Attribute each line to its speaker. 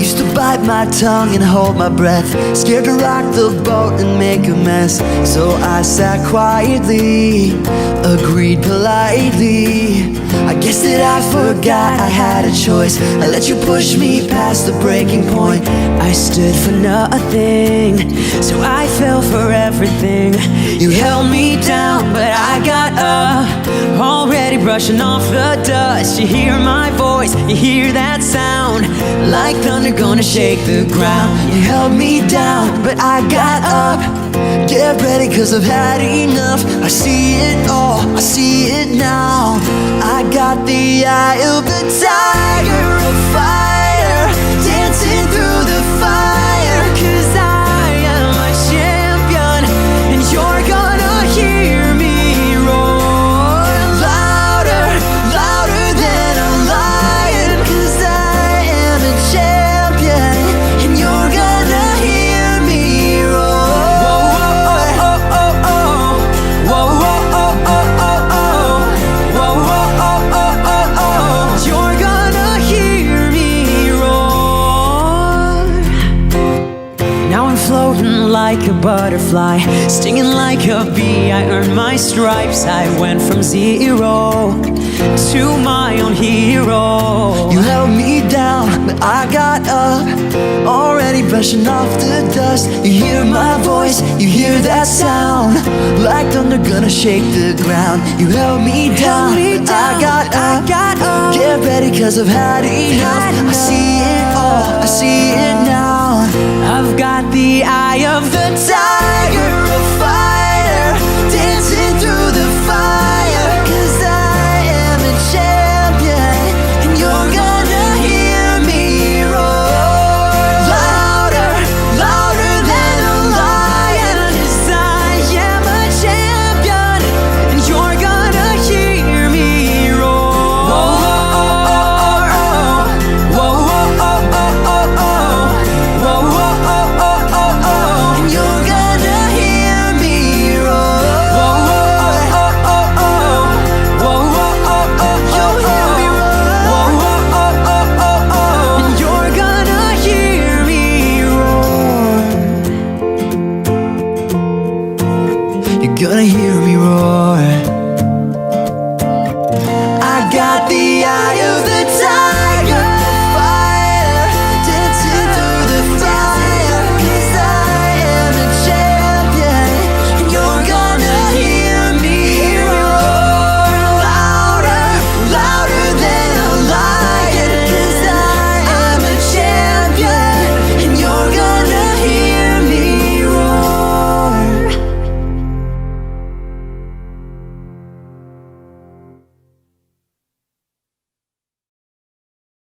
Speaker 1: Used to bite my tongue and hold my breath, scared to rock the boat and make a mess. So I sat quietly, agreed politely. I guess that I forgot I had a choice. I let you push me past the breaking point. I stood for nothing, so I fell for everything. You held me down, but I got up, already brushing off the dust. You hear my voice, you hear that sound, like thunder gonna shake the ground. You held me down, but I got up. Get ready, cause I've had enough. I see it all, I see it now. I got the eye of the tiger, a fire, dancing through the fire. Cause I am a champion, and you're gonna hear me roar. Louder, louder than a lion. Cause I am a champion, and you're gonna hear me roar. Floating like a butterfly, stinging like a bee. I earned my stripes. I went from zero to my own hero. You held me down, but I got up, already brushing off the dust. You hear my voice, you hear that sound, like thunder gonna shake the ground. You held me down, but I got up. Get ready, cause I've had enough. I see it all, I see it now. I've got the eye